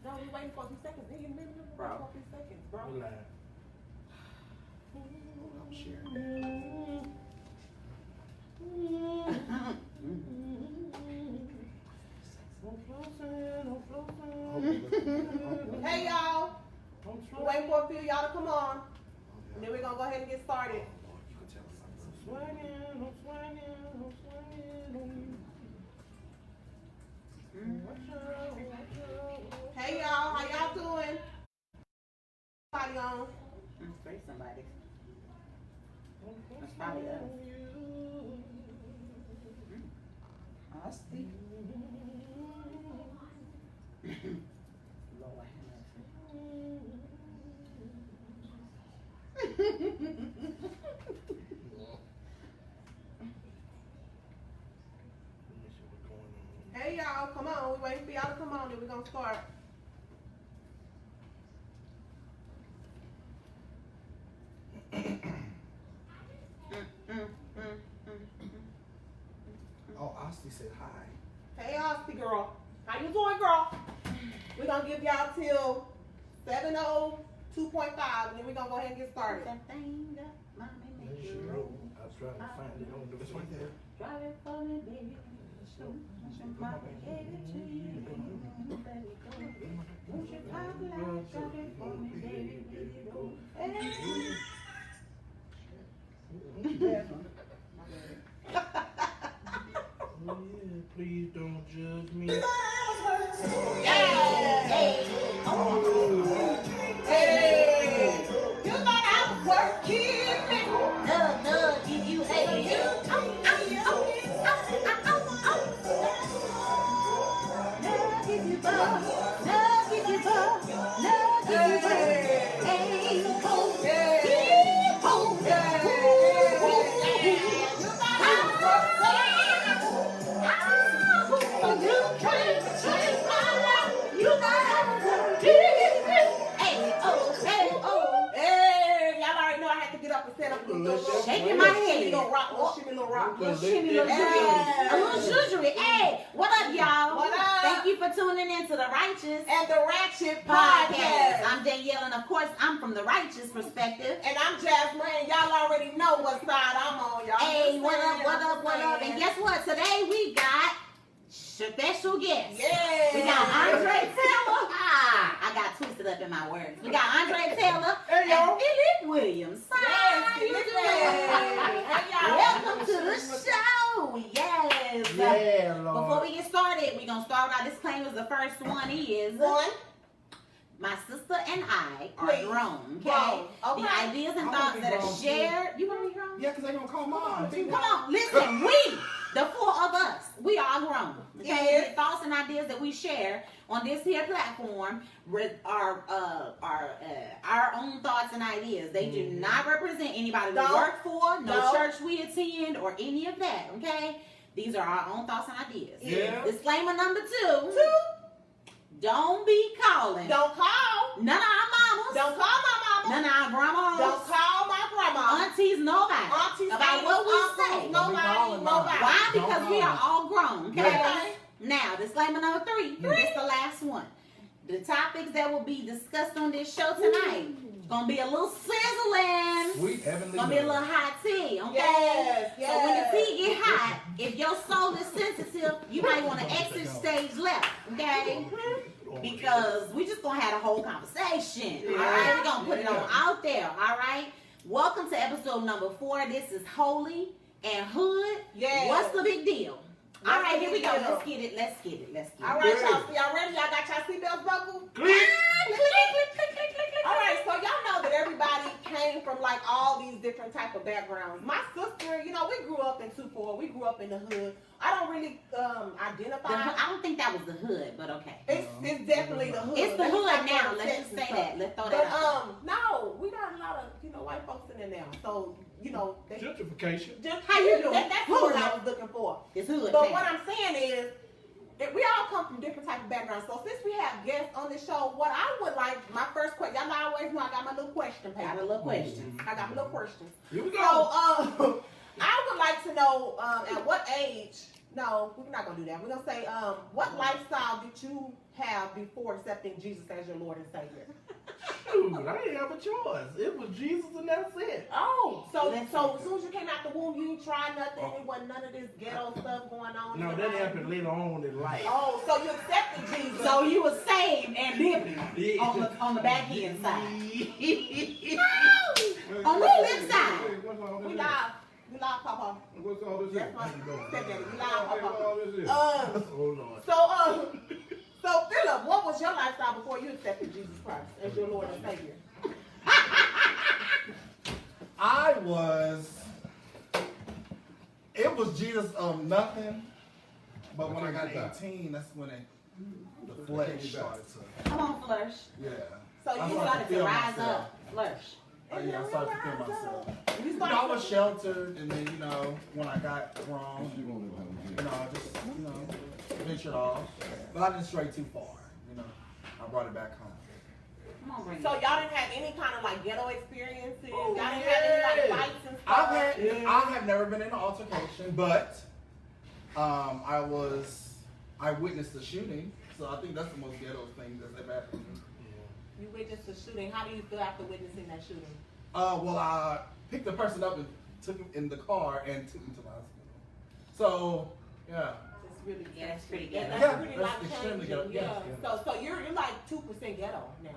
No, we waiting for a few seconds. Nigga, maybe we're waiting for a few seconds, bro. We're live. I'm sharing. Hey, y'all. We're waiting for a few of y'all to come on. And then we're going to go ahead and get started. You can tell us something. Hey, y'all. How y'all doing? Somebody on? Great, somebody. That's probably us. I see. Lord have Hey, y'all. Come on. We're waiting for y'all to come on. Then we're going to start. Oh, Asti said hi. Hey, Osty girl. How you doing, girl? We're going to give y'all till 7:02.5, and then we're going to go ahead and get started. that thing up, mommy, make Yes, you you roll. know. I was trying to find it on the It's right there. Drive it for me, baby. Mommy gave it to you. Let it go. Won't you pop like drive it for me, baby, baby, roll. Hey. Oh, yeah, please don't judge me. Hey, you thought I was working. Nug, give you a you. Nug, give you bug. Nug, give you bug. Nug, give you bug. Hey, ho, you trying to change my life. You gotta work it. Hey, oh, hey, oh. Hey, y'all already know I had to get up and set up a little Shaking my head. little rock, shimmy, little rock. Little shimmy, little Yeah. a little shushary. Hey, what up, y'all? What up? Thank you for tuning in to The Righteous And the Ratchet Podcast. Podcast. I'm Danielle, and of course, I'm from The Righteous Perspective. And I'm Jasmine. Y'all already know what side I'm on, y'all. Hey, what up, Just what up, what up? saying. And guess what? Today we got special guest. Yeah. We got Andre Taylor. I got twisted up in my words. We got Andre Taylor Hey, yo. and Philip Williams. Yes, How you Philip. doing? Hey, y'all. Welcome to the show. Yes. Yeah, Lord. Before we get started, we're going to start with our disclaimers. The first one is One. my sister and I are Please. grown, okay? Grown, okay. The ideas and I wanna thoughts be that are grown, too. shared. You want to be grown? Yeah, because they're going to call mom. Come on, listen, the four of us, we are grown. Okay? Yes. The thoughts and ideas that we share on this here platform are our own thoughts and ideas. They do not represent anybody we No. work for, no No. church we attend, or any of that, okay? These are our own thoughts and ideas. Yeah. Disclaimer number two, don't be calling Don't call. none of our mamas, Don't call my mama. none of our grandmas, Don't call my grandma. aunties, nobody, Aunties, about aunties, what we uncles, say. Nobody. Why? Because we are all grown. Okay. Okay. Now, disclaimer number three. This is the last one. The topics that will be discussed on this show tonight gonna be a little sizzling. Sweet heavenly Gonna be a love. little hot tea. Okay. Yes, So when the yes. tea get hot, if your soul is sensitive, you might want to exit stage left. Okay. Because we just gonna have a whole conversation. All right, we're gonna put it on out there. All right. Welcome to episode number 4. This is Holy and Hood. Yes. What's the big deal? All What's right, the here we big go. deal? Let's get it. Let's get it. Let's get All it. right, y'all ready? Y'all got y'all seatbelts buckled? All right, so y'all know that everybody came from like all these different type of backgrounds. My sister, you know, we grew up in 2-4. We grew up in the hood. I don't really identify. I don't think that was the hood, but okay. It's definitely the hood. It's the Let me hood stop now. throwing Let's just Texas say stuff. that. Let's throw But that out. no, we got a lot of white folks in there now. So they Gentrification. just How you doing? That's what I was looking for. It's hood. But now. what I'm saying is, that we all come from different type of backgrounds. So since we have guests on the show, what I would like, my first question, y'all always know I got my little question Got a paper. little question. I got my little questions. Here we So go. I would like to know at what age No, we're not gonna do that. We're gonna say, what lifestyle did you have before accepting Jesus as your Lord and Savior? Shoot, I didn't have a choice. It was Jesus and that's it. Oh, so as soon as you came out the womb, you didn't try nothing. It wasn't none of this ghetto stuff going on. No, that happened later on in life. Oh, so you accepted Jesus. So you was saved and living Yeah. on the back end side. Wait, On the wait, flip side. wait, what's all this We is? live. We live, Papa. What's all this Yes, is? my stepdaddy. We live, Hey, what Papa. all this is? Oh, Lord. So Philip, what was your lifestyle before you accepted Jesus Christ as your Lord and Savior? It was Jesus nothing, but when I got 18, that's when the flesh started to, Come on, Flourish. yeah. So I you started Started to feel rise myself. up. Flourish. Oh, yeah, I started to feel myself. You You know, I started was sheltered, and then, when I got wrong, I just, ventured off. But I didn't stray too far, I brought it back home. Come on, bring So it. y'all didn't have any kind of like ghetto experiences? Oh, Y'all didn't have any like yeah. fights and stuff? I have never been in an altercation, but I witnessed the shooting, so I think that's the most ghetto thing that's ever happened to me. You witnessed the shooting. How do you feel after witnessing that shooting? Well, I picked the person up and took him in the car and took him to the hospital. So, yeah. It's really Yeah, that's pretty Yeah, ghetto. that's Yeah, pretty that's life extremely changing. ghetto. Yeah. So you're like 2% ghetto now.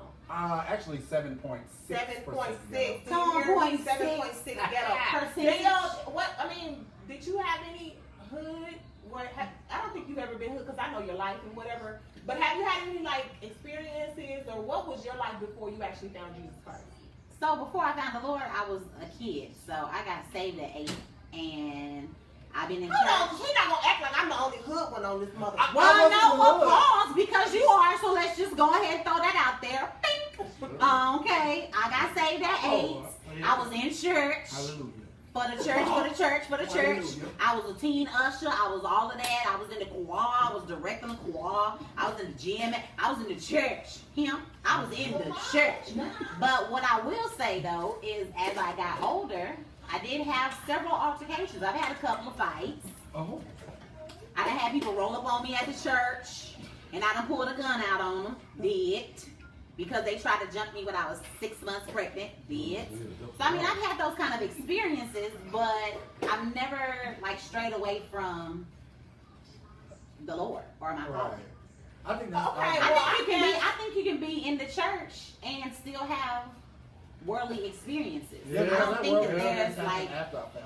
Actually 7.6%. 7.6. Come on, 7.6 ghetto. Percentage. What? I mean, did you have any hood? I don't think you've ever been hood because I know your life and whatever. But have you had any like experiences or what was your life before you actually found Jesus Christ? So before I found the Lord, I was a kid. So I got saved at 8, and I've been in Hold on, church. we're not gonna act like I'm the only hood one on this mother. Well, no, wasn't of course, because you are. So let's just go ahead and throw that out there. Bing. Okay, I got saved at 8. I was in church. Hallelujah. For the church. Hallelujah. I was a teen usher. I was all of that. I was in the choir. I was directing the choir. I was in the gym. I was in the church. I was in the church. But what I will say, though, is as I got older, I did have several altercations. I've had a couple of fights. Oh. I done had people roll up on me at the church, and I done pulled a gun out on them. Did. Because they tried to jump me when I was 6 months pregnant. Did. So, I mean, I've had those kind of experiences, but I've never, like, strayed away from the Lord or my Right. calling. I think that's Okay, I think you can be in the church and still have worldly experiences. I don't think that there's like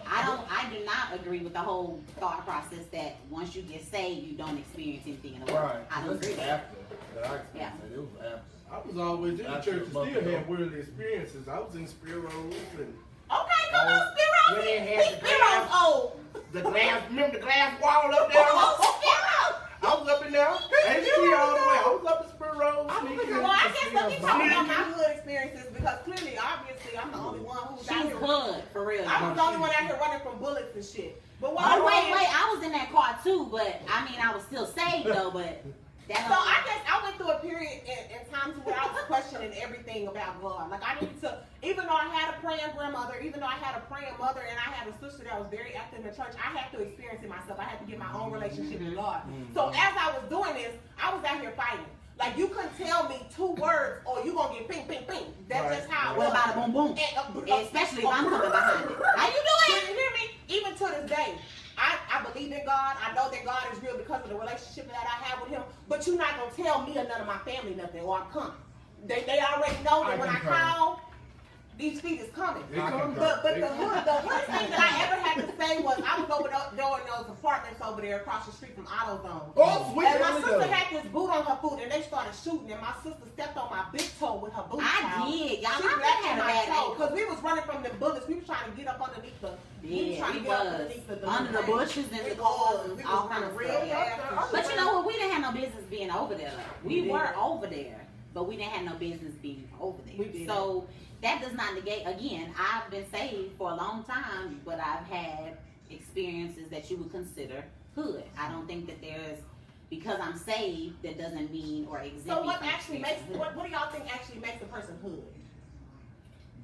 I do not agree with the whole thought process that once you get saved you don't experience anything in the world. Right. I don't agree This is with that. after that I experienced it. It was after. I was always in the That's church your and still mother. had worldly experiences. I was in Spiros and Okay, come on, Spiros. When they had the Spiros glass- old. the glass, remember the glass wall up there? I was up in there. I didn't see all the way. I was up in Spiros. sneaking Well, I guess let me in. talk about my hood experiences because clearly, obviously, I'm the only one who's out She's here. hood for real. I was the only one out here running from bullets and shit. But what Oh I'm saying- wait, I was in that car too, but I mean I was still saved though, but that's So I guess I went through a period in times where I was questioning everything about God. Like I needed to, even though I had a praying grandmother, even though I had a praying mother, and I had a sister that was very active in the church, I had to experience it myself. I had to get my own relationship with God. So as I was doing this, I was out here fighting. Like you couldn't tell me 2 words or you gonna get ping, ping, ping. That's Right. just how it what was. about a boom boom? Especially if I'm coming behind it. How you Do doing? you hear me? Even to this day, I believe in God. I know that God is real because of the relationship that I have with Him. But you're not gonna tell me or none of my family nothing, or I'm coming. They already know that when I call, these feet is coming. They come. But the hood thing that I ever had to say was I was over there in those apartments over there across the street from AutoZone. Oh, sweet. And my There we sister go. had this boot on her foot, and they started shooting, and my sister stepped on my big toe with her boot. I did. Y'all, She I left had a my bad toe ankle. because we was running from the bullets. We was trying to get up underneath the. Yeah, trying we to get up was. underneath the Under the bushes and the cars and all kinds of real stuff. fast. But you know what? We didn't have no business being over there. We were over there, but we didn't have no business being over there. We did. So that does not negate. Again, I've been saved for a long time, but I've had experiences that you would consider hood. I don't think that there's because I'm saved that doesn't mean or exempt. So me what from actually makes experiencing hood. what do y'all think actually makes a person hood?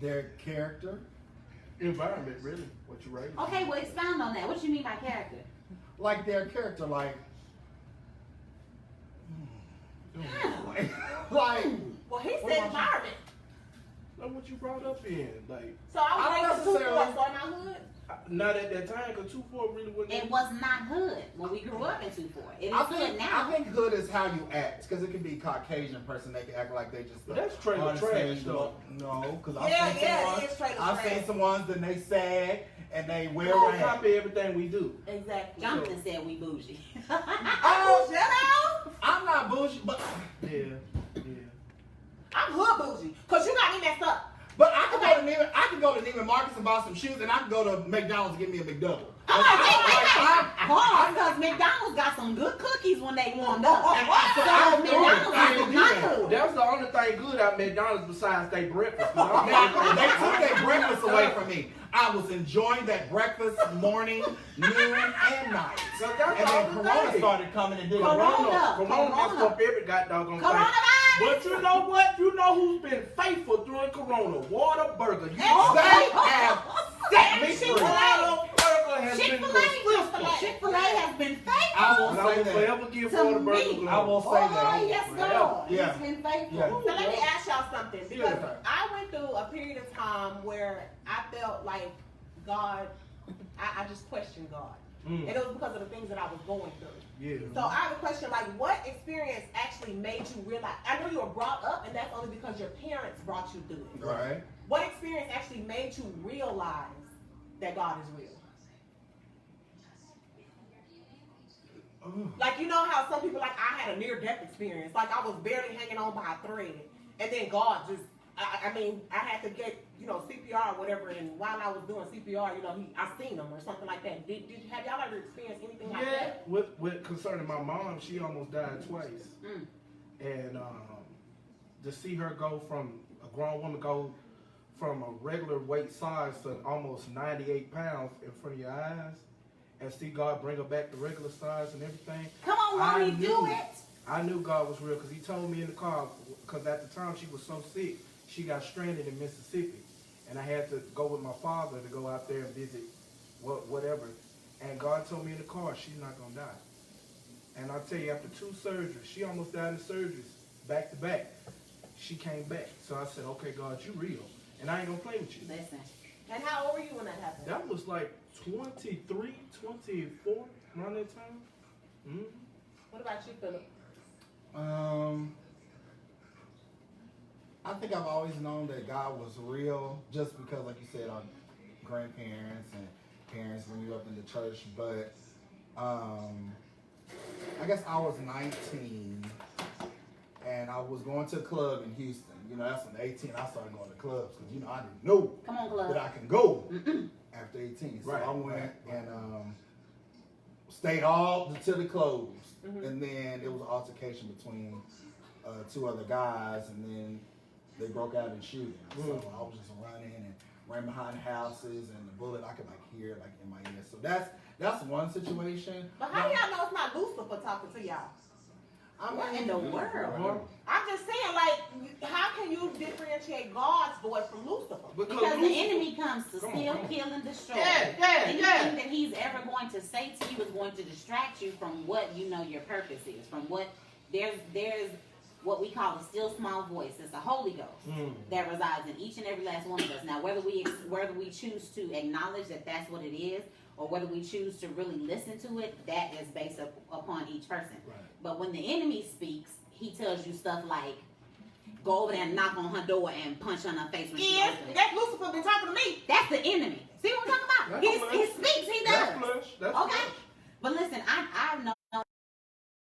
Their character. Environment, really. What you raised. Okay, well expound on that. What you mean by character? like their character, like Well, he said environment. That's what you brought up in. Like, So I was raised in 2-4, so am I hood? not at that time, because 2-4 really wasn't. It was not hood when we grew up in 2-4. It is I hood now. think hood is how you act, because it can be Caucasian person, they can act like they just. But that's trailer trash, though. No, because It is trailer I've trash. seen some ones that they sag and they wear Don't rags. copy everything we do. Exactly. Jonathan said we bougie. Oh, shut up! I'm not bougie, but Yeah. I'm hood bougie, cause you got me messed up. But I can go to Neiman Marcus and buy some shoes, and I can go to McDonald's and get me a McDouble. Because McDonald's got some good cookies when they warmed up. So McDonald's is my food. That was the only thing good at McDonald's besides their breakfast. Now, they took their breakfast away from me. I was enjoying that breakfast morning, noon, and night. So that's And then the Corona thing. started coming and did it. Corona messed up every goddamn thing. Coronavirus. But you know what? You know who's been faithful during Corona? Whataburger. They have set me free. Whataburger has been consistent. Chick-fil-A has been faithful. I will And I say will that. forever give To Whataburger me. glory. I will say Oh, that. yes, Lord. Yeah. He's been faithful. Yeah. So let me ask y'all something, because Yeah. I went through a period of time where I felt like God, I just questioned God. And it was because of the things that I was going through. Yeah. So I have a question, like, what experience actually made you realize, I know you were brought up, and that's only because your parents brought you through it. Right. What experience actually made you realize that God is real? Like, you know how some people, like, I had a near-death experience. Like, I was barely hanging on by a thread. And then God just, I mean, I had to get, CPR or whatever. And while I was doing CPR, I seen them or something like that. Have y'all ever experienced anything like that? With concerning my mom, she almost died twice. And to see her go from, a grown woman go from a regular weight size to almost 98 pounds in front of your eyes, and see God bring her back to regular size and everything. Come on, mommy, do it. I knew God was real because he told me in the car, because at the time she was so sick, she got stranded in Mississippi. And I had to go with my father to go out there and visit whatever. And God told me in the car, she's not going to die. And I'll tell you, after 2 surgeries, she almost died in surgeries, back to back. She came back. So I said, okay, God, you real. And I ain't going to play with you. Listen. And how old were you when that happened? That was like 23, 24, around that time. Mm-hmm. What about you, Philip? I think I've always known that God was real, just because, like you said, our grandparents and parents bring you up in the church. But I guess I was 19, and I was going to a club in Houston. That's when 18 I started going to clubs, because I didn't know Come on, club. that I can go after 18. So Right, I went right. and stayed all until they closed. And then it was an altercation between 2 other guys, and then they broke out in shooting. So I was just running and ran behind houses, and the bullet I could hear in my ear. So that's one situation. But how y'all know it's not Lucifer talking to y'all? What in the world? I'm just saying, how can you differentiate God's voice from Lucifer? Because the enemy comes to steal, kill, and destroy. Anything that he's ever going to say to you is going to distract you from what your purpose is. From what there's what we call a still small voice. It's the Holy Ghost that resides in each and every last one of us. Now, whether we choose to acknowledge that that's what it is, or whether we choose to really listen to it, that is based upon each person. Right. But when the enemy speaks, he tells you stuff like, go over there and knock on her door and punch her in her face when she opens it. That's Lucifer been talking to me. That's the enemy. See what I'm talking about? He speaks, he does. That's Okay. flesh. But listen, I've known for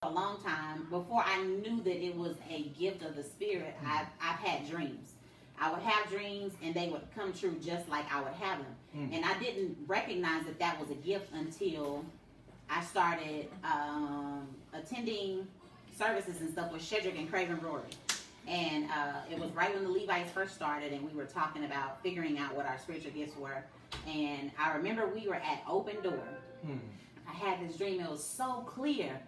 a long time, before I knew that it was a gift of the Spirit, I've had dreams. I would have dreams, and they would come true just like I would have them. And I didn't recognize that was a gift until I started attending services and stuff with Shedrick and Craven Rory. And it was right when the Levites first started, and we were talking about figuring out what our spiritual gifts were. And I remember we were at Open Door. I had this dream. It was so clear.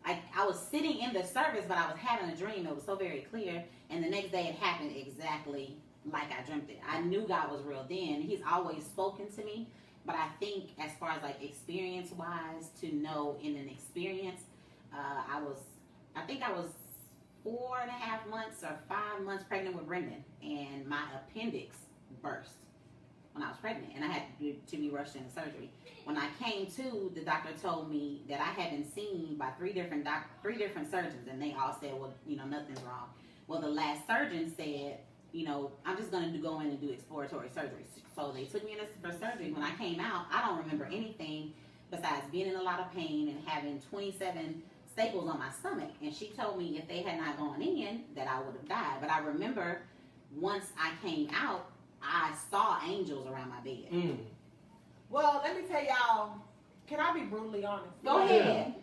I was sitting in the service, but I was having a dream. It was so very clear. And the next day it happened exactly like I dreamt it. I knew God was real then. He's always spoken to me. But I think as far as like experience wise, to know in an experience, I think I was 4.5 months or 5 months pregnant with Brendan, and my appendix burst when I was pregnant, and I had to be rushed into surgery. When I came to, the doctor told me that I had been seen by three different surgeons, and they all said, well, nothing's wrong. Well, the last surgeon said, I'm just going to go in and do exploratory surgery. So they took me in for surgery. When I came out, I don't remember anything besides being in a lot of pain and having 27 staples on my stomach. And she told me if they had not gone in, that I would have died. But I remember once I came out, I saw angels around my bed. Mm. Well, let me tell y'all, can I be brutally honest? Go ahead.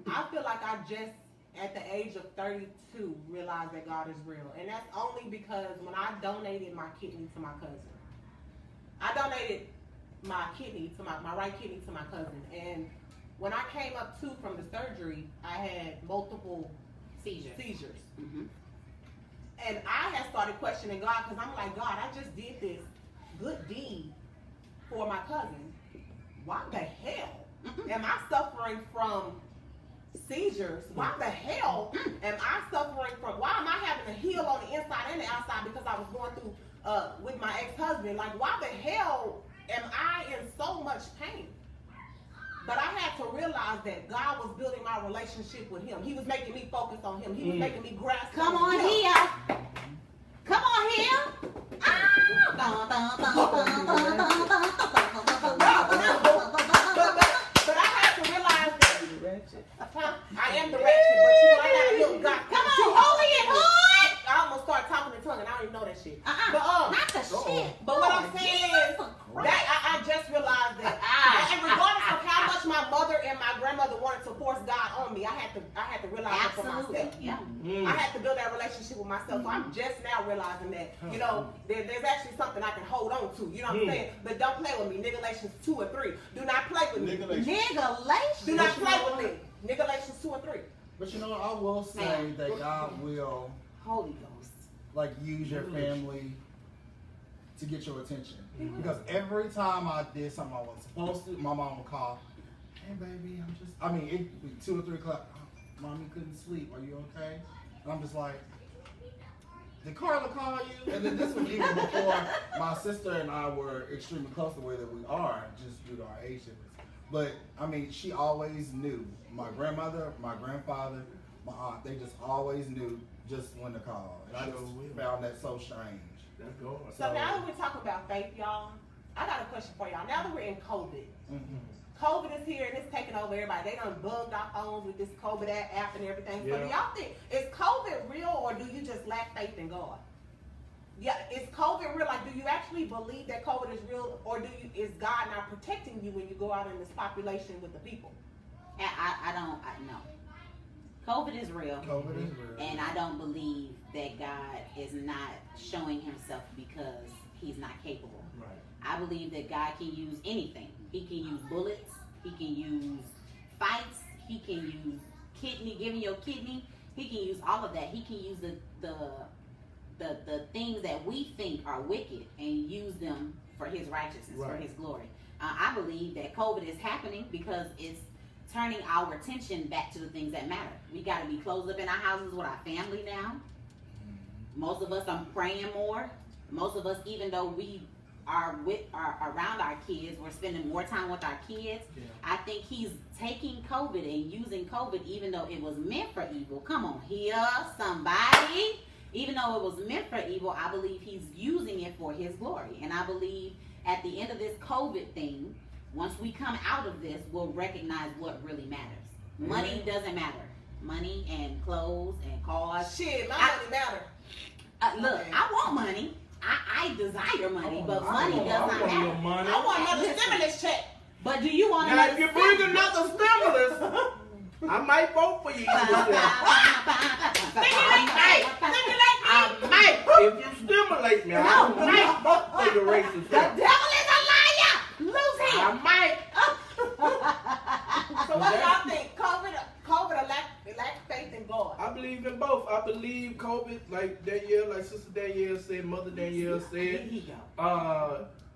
I feel like I just, at the age of 32, realized that God is real. And that's only because when I donated my kidney to my cousin, I donated my right kidney to my cousin. And when I came up from the surgery, I had multiple seizures. Mm-hmm. And I had started questioning God, because I'm like, God, I just did this good deed for my cousin. Why the hell am I suffering from seizures? Why the hell am I suffering from, why am I having to heal on the inside and the outside because I was going through with my ex-husband? Like, why the hell am I in so much pain? But I had to realize that God was building my relationship with him. He was making me focus on him. He was making me grasp. Come on him. here. Come on here. But I had to realize that I am the ratchet, but I gotta build God. Come on, holy and hood. I almost started talking in tongue and I don't even know that shit. But Not the shit. But what I'm saying is that I just realized that, and regardless of how much my mother and my grandmother wanted to force God on me, I had to realize that for myself. Yeah. I had to build that relationship with myself. So I'm just now realizing that, there's actually something I can hold on to. You know what I'm saying? But don't play with me. Nigga-lations 2 or 3. Do not play with me. Nigga-lations. Do not play with me. Nigga-lations 2 or 3. But I will say that God will, Holy Ghost, like, use your family to get your attention. Because every time I did something I wasn't supposed to, my mom would call, hey baby, it'd be 2 or 3 o'clock. Mommy couldn't sleep. Are you okay? And I'm just like, did Carla call you? And then this was even before my sister and I were extremely close the way that we are, just due to our age difference. But she always knew. My grandmother, my grandfather, my aunt, they just always knew just when to call. And I just found that so strange. That's good. So now that we're talking about faith, y'all, I got a question for y'all. Now that we're in COVID, COVID is here and it's taking over everybody. They done bugged our phones with this COVID app and everything. So do y'all think, is COVID real or do you just lack faith in God? Yeah, is COVID real? Like, do you actually believe that COVID is real, or is God not protecting you when you go out in this population with the people? I don't know. COVID is real. COVID is real. And I don't believe that God is not showing himself because he's not capable. Right. I believe that God can use anything. He can use bullets. He can use fights. He can use giving your kidney. He can use all of that. He can use the things that we think are wicked and use them for his righteousness, for his glory. I believe that COVID is happening because it's turning our attention back to the things that matter. We got to be closed up in our houses with our family now. Most of us are praying more. Most of us, even though we are around our kids, we're spending more time with our kids. Yeah. I think he's taking COVID and using COVID, even though it was meant for evil. Come on here, somebody. Even though it was meant for evil, I believe he's using it for his glory. And I believe at the end of this COVID thing, once we come out of this, we'll recognize what really matters. Money doesn't matter. Money and clothes and cars. Shit, my money matter. Look, I want money. I desire money, but money does not matter. Money. I want another stimulus check. But do you want now, if you bring another stimulus, I might vote for you. I might. If you stimulate me, I might vote for the racist. The devil is a liar. Lose him. I might. So what do y'all think? COVID or lack faith in God? I believe in both. I believe COVID, like Danielle, like Sister Danielle said, Mother Danielle said.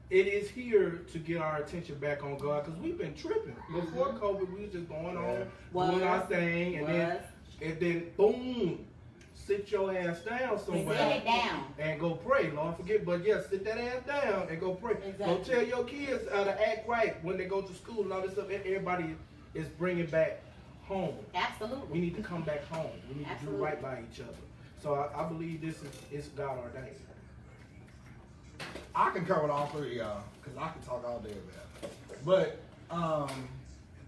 it is here to get our attention back on God because we've been tripping. Before COVID, we was just going on, doing our thing, and then boom, sit your ass down somewhere. Sit it down. And go pray. Lord, forget, but yes, sit that ass down and go pray. Exactly. Go tell your kids how to act right when they go to school and all this stuff. Everybody is bringing back home. Absolutely. We need to come back home. We need to do right by each other. So I believe this is God ordained. I concur with all three of y'all because I can talk all day about it. But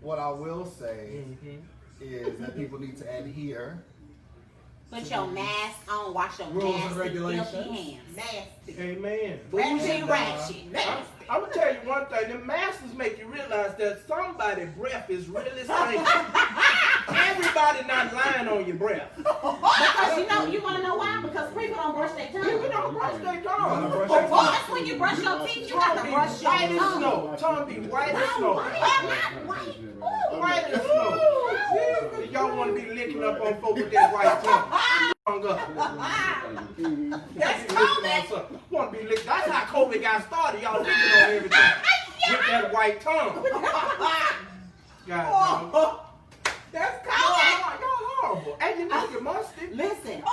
what I will say is that people need to adhere. Put your mask on, wash your Rules and nasty, regulations. filthy hands. Nasty. Amen. Ratchet. I'm gonna tell you one thing. The masters make you realize that somebody's breath is really stinking. Everybody not lying on your breath. Because you want to know why? Because people don't brush their tongue. People don't brush their tongue. Well, that's when you brush your teeth. You got to brush your White as tongue. snow. Tongue be white as snow. White as snow. Y'all want to be licking up on folks with that white tongue. That's COVID. Want to be licked. That's how COVID got started. Y'all licking on everything with that white tongue. God, That's y'all horrible. And you know you're musty. Listen.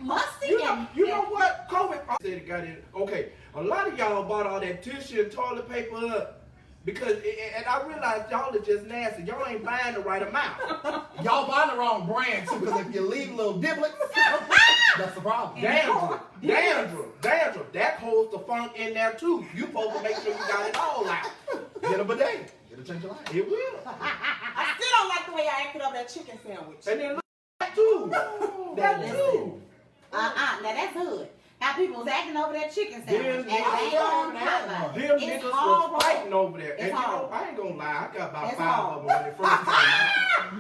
Musty. You know what? COVID said it got in. Okay, a lot of y'all bought all that tissue and toilet paper up. Because, and I realized y'all are just nasty. Y'all ain't buying the right amount. Y'all buying the wrong brand too, because if you leave little diblets, that's the problem. Dandruff. That holds the funk in there too. You supposed to make sure you got it all out. Get a bidet. It'll change your life. It will. I still don't like the way I acted up that chicken sandwich. And then look at that too. That too. Now that's hood. How people was acting over that chicken sandwich. Them It's niggas was horrible. fighting over there. And you know, horrible. I ain't gonna lie, I got about It's 5 of them when it first came out.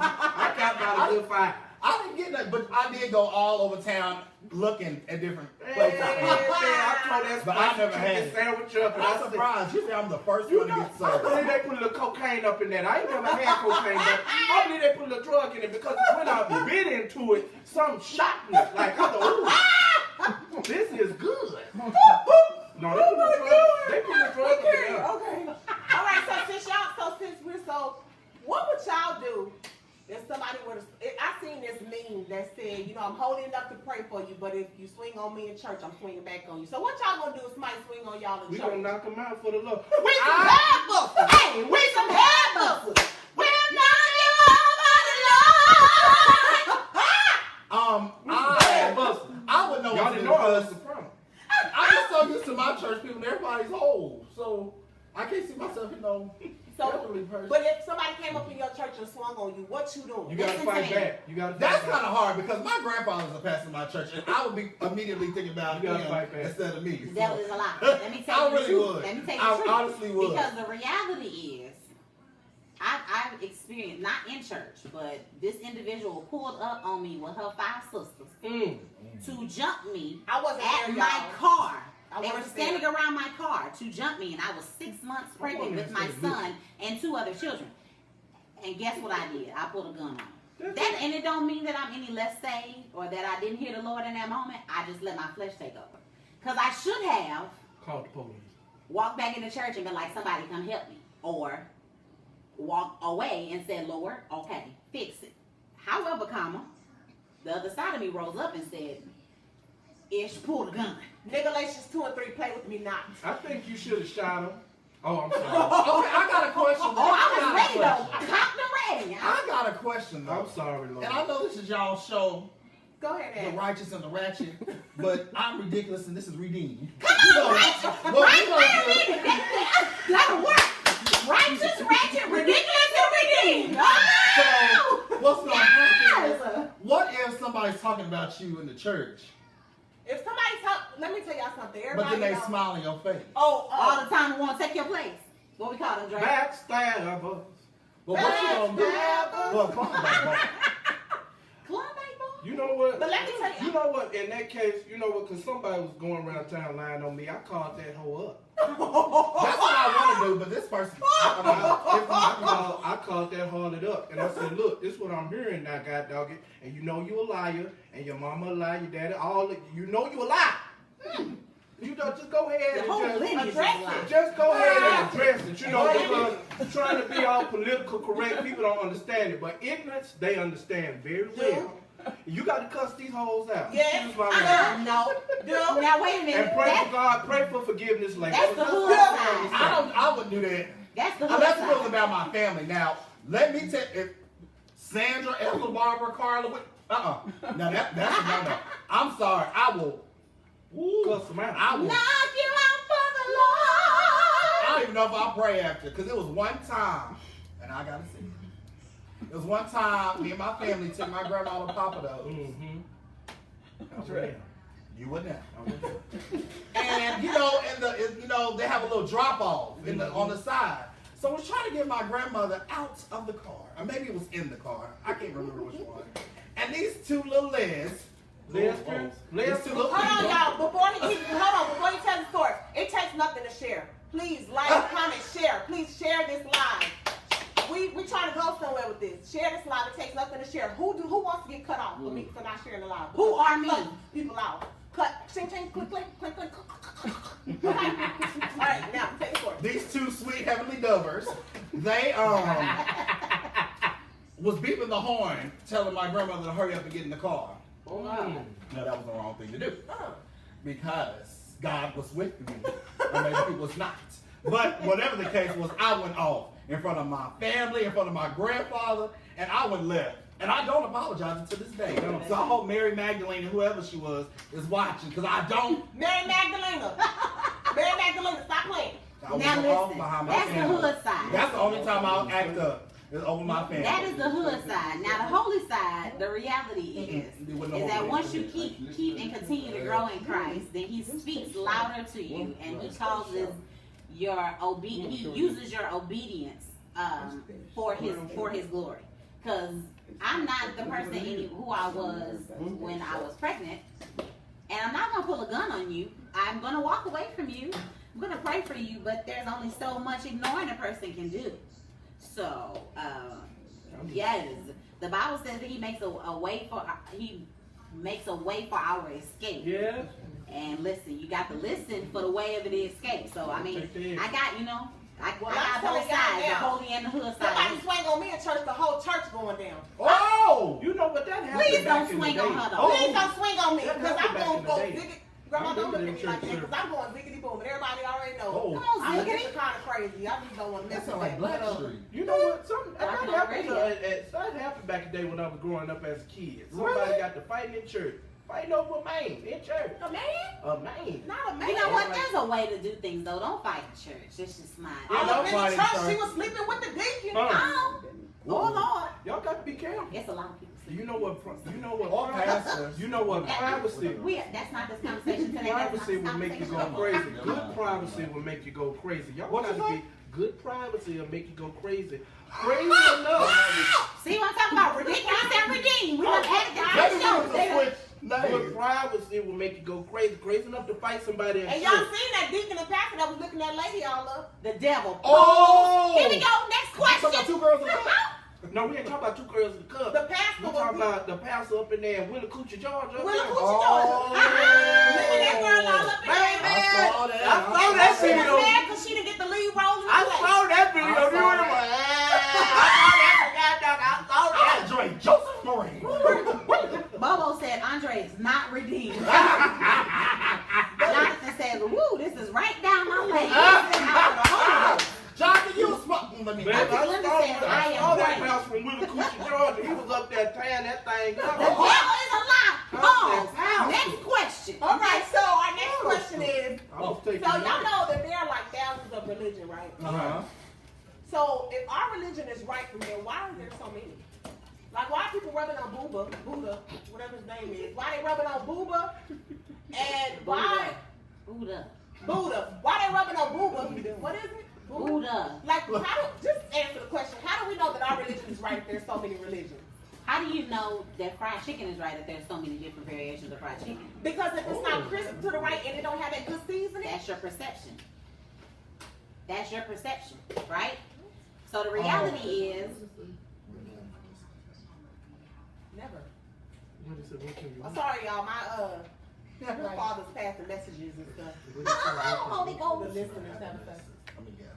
I got about a good 5. I didn't get that, but I did go all over town looking at different places. I told that But I never had chicken it. sandwich up and I I'm said, surprised. You say I'm the first you one to know, get I served. believe they put a little cocaine up in that. I ain't never had cocaine, but I believe they put a little drug in it because when I bit into it, something shocked me. Like, I thought, ooh, this is good. No, they put the drug in there. Okay. All right, since what would y'all do if somebody were to, I seen this meme that said, I'm holy enough to pray for you, but if you swing on me in church, I'm swinging back on you. So what y'all gonna do if somebody swing on y'all in We church? gonna knock them out for the love. We some head busters. Hey, we some head busters. We'll knock you over the I would know Y'all what to didn't do know I was because the problem. I'm just so used to my church people and everybody's whole. So I can't see myself, elderly person. But if somebody came up in your church and swung on you, what you doing? You gotta Listen fight to me. back. You gotta fight That's back. kind of hard because my grandfather's a pastor in my church, and I would be immediately thinking about You gotta him fight back. instead of me. The devil is a lie. Let me tell I you the really truth. would. Let me tell you I the truth. honestly would. Because the reality is, I've experienced, not in church, but this individual pulled up on me with her 5 sisters to jump me I wasn't at there, my y'all. car. I They were wasn't standing there. around my car to jump me, and I was 6 months pregnant with my son and 2 other children. And guess what I did? I pulled a gun on them. That, and it don't mean that I'm any less saved or that I didn't hear the Lord in that moment. I just let my flesh take over. Because I should have Call the police. walked back into church and been like, somebody come help me. Or walk away and said, Lord, okay, fix it. However, the other side of me rose up and said, Ish, pull the gun. Galatians 2 and 3, play with me not. I think you should have shot him. Oh, I'm sorry. Okay, I got a question. I was ready though. Cocked and ready. I got a question though. I'm sorry, Lord. And I know this is y'all's show, Go ahead, The Ed. Righteous and the Ratchet, but I'm ridiculous and this is redeemed. Righteous, That'll work. Righteous, ratchet, ridiculous, and redeemed. So what's gonna happen? What if somebody's talking about you in the church, If somebody let me tell y'all something. but Everybody then they knows- smile in your face? All the time we want to take your place. What we call them, Drake? Backstabbers. Well, what you gonna do? Backstabbers. Well, come on, Klondike boy? You know what? But let me tell you. You know what? In that case, you know what? Because somebody was going around town lying on me. I called that hoe up. That's what I want to do, but this person. I called that harlot up. And I said, look, this is what I'm hearing now, God dog it. And you know you a liar. And your mama a liar, your daddy, all of you know you a liar. You know, just go ahead The and whole just lineage is address lying. it. Just go ahead and address it, you know, because trying to be all political correct, people don't understand it. But ignorance, they understand very well. You got to cuss these hoes out. Yes. Excuse my language. No. Now wait a minute. And pray for God, pray for forgiveness later. That's the hood side. I wouldn't do that. That's the hood Unless it was side. about my family. Now, let me tell if Sandra, Ethel, Barbara, Carla, no, that's a no. I'm sorry. I will. Cuss them out. I will. Knock you out for the Lord. I don't even know if I'll pray after, because it was one time, and I gotta say, it was one time me and my family took my grandma to Papados. You were there. And they have a little drop off on the side. So I was trying to get my grandmother out of the car, or maybe it was in the car. I can't remember which one. And these two little lesbians. Hold on, y'all. Before you tell the story, it takes nothing to share. Please like, comment, share. Please share this live. We trying to go somewhere with this. Share this live. It takes nothing to share. Who wants to get cut off for me for not sharing the live? Who are me? Cut people out. Cut. Ching, ching, click, click, click, click. All right, now take the story. These two sweet heavenly dovers, they was beeping the horn, telling my grandmother to hurry up and get in the car. Oh, wow. No, that was the wrong thing to do. Because God was with me, or maybe he was not. But whatever the case was, I went off in front of my family, in front of my grandfather, and I went left. And I don't apologize to this day. So I hope Mary Magdalene, whoever she was, is watching, because I don't. Mary Magdalena, stop playing. I was Now off listen, behind my that's the family. hood side. That's the only time I'll act up. Is over my family. That is the hood side. Now the holy side, the reality is that once you keep and continue to grow in Christ, then he speaks louder to you, and he causes he uses your obedience for his glory. Because I'm not the person who I was when I was pregnant, and I'm not gonna pull a gun on you. I'm gonna walk away from you. I'm gonna pray for you, but there's only so much ignoring a person can do. So, yes, the Bible says that he makes a way for our escape. Yeah. And listen, you got to listen for the way of the escape. So I mean, I got I got both sides, the holy and the hood side. Somebody swing on me in church, the whole church going down. Oh! You know what that happened? Please don't back in the swing day. on her though. Please don't swing on me, That because I'm happened going to go back in the day. ziggity. Grandma, don't look at me Church like that, service. because I'm going ziggity boom, and everybody already knows. Oh. Come on, I'm ziggity. just kind of crazy. I just don't want to That mess sounds with like that. Blackstreet. You know what? That Rocking on happened, radio. that happened back in the day when I was growing up as a kid. Really? Somebody got to fighting in church. Fighting over a man in church. A man? A man. Not a man. You know what? There's a way to do things though. Don't fight in church. It's just not. I don't was in fight in church, church. she was sleeping with the deacon. Oh, Lord. Y'all got to be careful. it's a lot of people. You know what? Or pastors. You know what? Privacy. That's not this conversation today. Privacy will make you go crazy. Good privacy will make you go crazy. Y'all What got you to say? be. Good privacy will make you go crazy. Crazy enough. See what I'm talking about? Ridiculous and redeemed. We done added that to Maybe the show. we can switch Good names. privacy will make you go crazy. Crazy enough to fight somebody in And church. y'all seen that deacon and pastor that was looking that lady all up? The devil. Oh! Here we go. Next Talking about question. two girls in a cup. No, we ain't talking about two girls in the cup. The pastor We was talking about the pastor up in there in Willacoochee, Georgia. Willa up there. Coochie, Georgia. Looking that girl all up in there. I saw that. I saw that She was video. mad because she didn't get the lead role in the I play. saw that video. I saw You that. remember? I saw that. Andre Joseph Marine. Bobo said Andre is not redeemed. Jonathan says, woo, this is right down my lane. Jonathan, you was smart. Let me. Man, Auntie I Linda saw, says, I I am saw that great. house from Willacoochee, Georgia. He was up there tearing that thing The up. devil is a lie. Pause. Next question. All right, so our next question is, I was taking so y'all notes. know that there are like thousands of religion, right? Uh-huh. So if our religion is right from there, why are there so many? Like, why are people rubbing on Buddha, whatever his name is? Why they rubbing on Buddha? And why Buddha. Why they rubbing on Buddha? What is it? Buddha. Like, just answer the question. How do we know that our religion is right if there's so many religions? How do you know that fried chicken is right if there's so many different variations of fried chicken? Because if it's not crisp to the right and it don't have that good seasoning, That's your perception. That's your perception, right? So the reality is, never. What is it? What can you I'm sorry, y'all. Your father's passing messages and stuff. Holy The Ghost. listeners have stuff. Let me guess.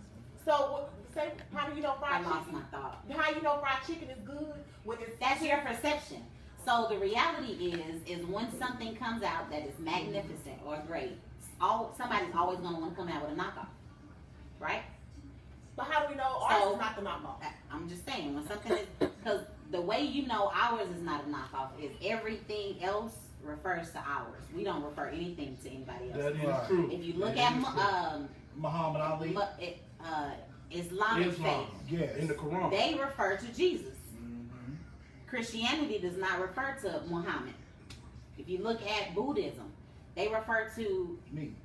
So, say, how do you know I fried lost my chicken? thought. How you know fried chicken is good when it's That's your perception. So the reality is when something comes out that is magnificent or great, somebody's always gonna want to come out with a knockoff, right? But how do we know ours is not the knockoff? I'm just saying when something is, because the way you know ours is not a knockoff is everything else refers to ours. We don't refer anything to anybody else. That is Right. true. If you look That at is true. Muhammad Ali. Islamic Islam. faith, Yes. In the Quran. they refer to Jesus. Mhm. Christianity does not refer to Muhammad. If you look at Buddhism, they refer to Me.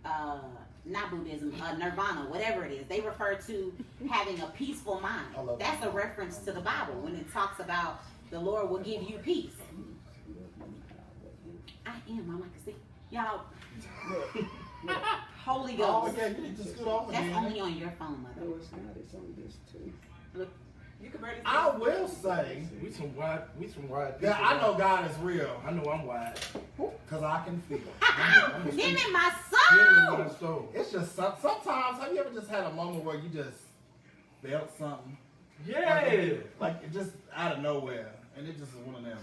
not Buddhism, Nirvana, whatever it is. They refer to having a peaceful mind. I love That's that. a reference to the Bible when it talks about the Lord will give you peace. I am, Mama, I can see. Y'all, Holy Oh, Ghost. yeah, you need to scoot over, That's man. only on your phone, Mother. No, it's not. It's on this too. Look, You can barely see. I will say We some wide. that I know God is real I know I'm wide. because I can feel it. I'm give me my Give me soul. my soul. It's just sometimes. Have you ever just had a moment where you just felt something? Yeah. Like it just out of nowhere, and it just is one of them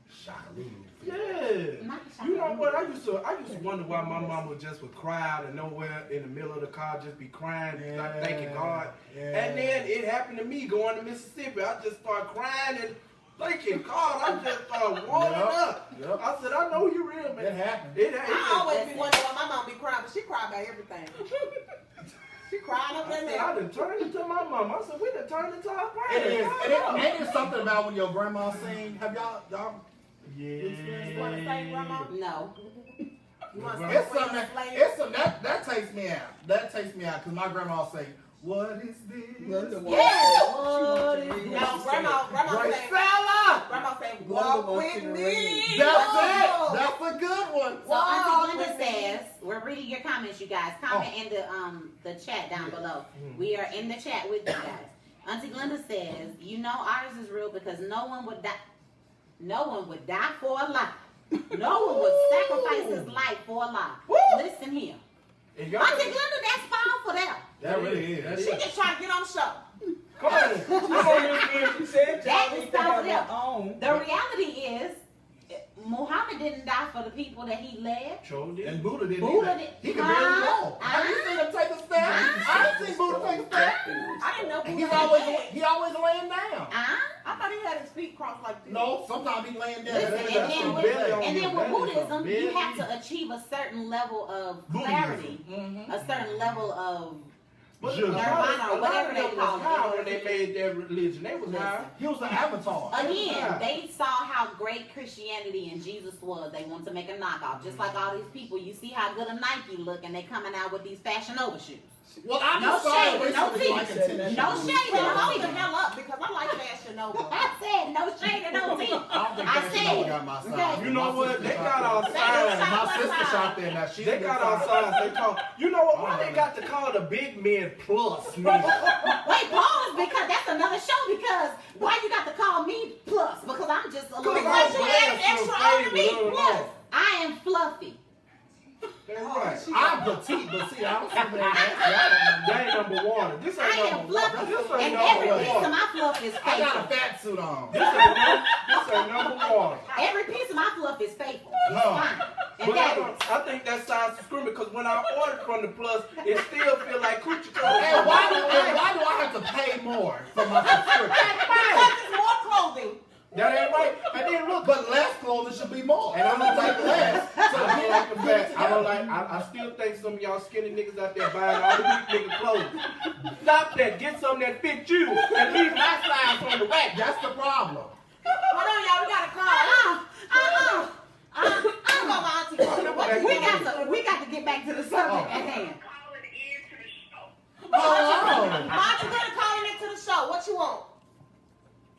shocking. Yeah. Not You know what? I used to wonder why my mama just would cry out of nowhere in the middle of the car, just be crying, not thanking God. Yeah. And then it happened to me going to Mississippi. I just started crying and thanking God. I just started walling up. Yep. I said, I know you real, man. It happened. I always be wondering why my mom be crying, but she cry about everything. She crying up I there said, I now. done turned into my mom. I said, we done turned into our It parents. is. And it is something about when your grandma sing. Have y'all? You want to say, Grandma? No. You want to say It's Queen something. of Slaves? It's some that takes me out. That takes me out because my grandma say, "What is One of the this?" ones Yeah. that she wants to read. No, Grandma Great say, fella. Grandma say, One of the walk ones with in the me. ring. That's Oh. it. That's a good one. So Wow. Auntie Glenda says, we're reading your comments, you guys. Comment in the chat down below. We are in the chat with you guys. Auntie Glenda says, you know ours is real because no one would die. No one would die for a lie. No one would sacrifice his life for a lie. Woo. Listen here. And y'all- Auntie Glenda, that's powerful there. That really is. That She just trying to get on the show. Come on. Come on, Miss Mary. She said That y'all is need to have powerful. their own. The reality is, Muhammad didn't die for the people that he led. Sure did. And Buddha didn't Buddha either. did- He could barely walk. Huh? Have you seen him take a step? I ain't seen Buddha take a step. I didn't know And who he always laying down. I thought he had his feet crossed like this. No, sometimes he laying down. Listen, That's and then some with, belly on and him. then with That is Buddhism, a you very- have to achieve a certain level of Buddhism. clarity, Mhm. a certain level of. But Sure. a lot Nirvana, of whatever them they was call it. high when they made their religion. They was high. Listen. He was the avatar. Again, they saw how great Christianity and Jesus was. They want to make a knockoff, just like all these people. You see how good a Nike look, and they coming out with these Fashion Nova shoes. Well, I No just saw shade, it no recently, tea. like a tennis No shoe. shade, Well, no hold tea. the hell up because I like Fashion Nova. I said no shade and no tea. I don't think I Fashion said, Nova got my size. okay. You know My what? sister They shop got there. our signs. My sister shop there now. She They got our signs. They call. You know what? Why they got to call the big men plus men? Wait, pause, because that's another show. Because why you got to call me plus? Because I'm just a little. Because you added extra on to me. Plus. I am fluffy. That's right. I'm petite, but see, I don't see that. That ain't number one. This I ain't am number one. fluffy, This and ain't every number piece of one. my fluff is I got a faithful. fat suit on. This ain't number one. Every piece of my fluff is faithful. It's No. fine. And But that is. I think that sounds discriminatory because when I ordered from the plus, it still feel like coochie clothes. And why do I have to pay more for my subscription? Because it's more clothing. That ain't right. And then look, But less clothing should be more. and I'm gonna take less. So I don't like the put it fact. I don't together. like. I still think some of y'all skinny niggas out there buying all the weak nigga clothes. Stop that. Get something that fit you. And leave my size on the rack. That's the problem. Hold on, y'all. We got a call. I'm going to my auntie. We got to get back to the subject at hand. Oh, My auntie going to call into the show. What you want?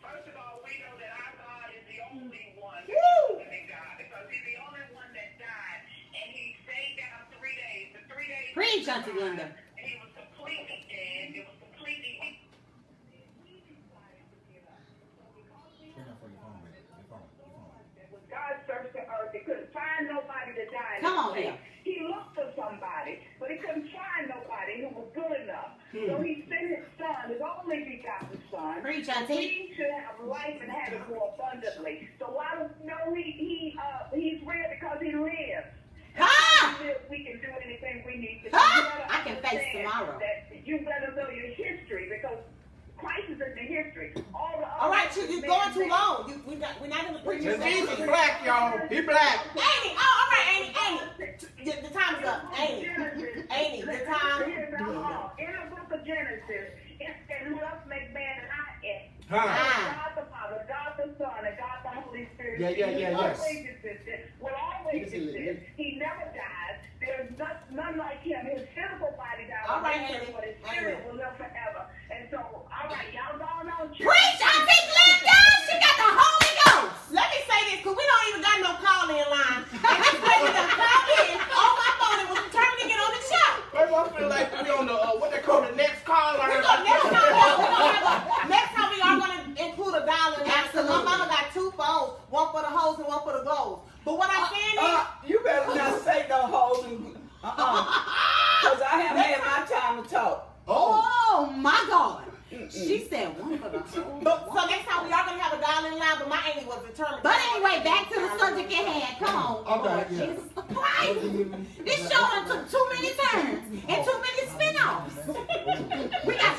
First of all, we know that our God is the only one Woo! living God because He's the only one that died, and He stayed down 3 days. The 3 days. Preach, Auntie Glenda. He was completely dead. It was completely. When God searched the earth, they couldn't find nobody to die. Come on He done, T? We should have life and have it more abundantly. So I don't know he's real because he lives. Ha! We can do anything we need to do. Ha! I can face tomorrow. That you better know your history because Christ is in the history. All right, you're going too long. We're not in the preacher. Jesus black, y'all. He black. Ain't it? Oh, all right, ain't it? The time is up. Ain't it? Ain't it? The time. In the book of Genesis, it said, "Who else make man and I am?" Huh? God the Father, God the Son, and God the Holy Spirit. Yeah, He yes. always existed. Will always exist. He never dies. There's none like him. His physical body died, All right, Haley. but his spirit will live forever. And so, all right, y'all going on. Preach, Auntie Glenda! She got the Holy Ghost! Let me say this, because we don't even got no call-in line. And this lady done called in on my phone and was determined to get on the show. Baby, I feel like we on the, what they call the next call. Next time we are going to include a dollar. Absolutely. My mama got 2 phones, one for the hoes and one for the goals. But what I'm saying is, You better not say no hoes and because I haven't had my time to talk. Oh my God. She said one for the whole. so next time we are going to have a dollar in line, but my auntie was determined. But anyway, back to the subject at hand. Come on. Okay, Lord yeah. Jesus Christ. This show done took too many turns and too many spin-offs. we got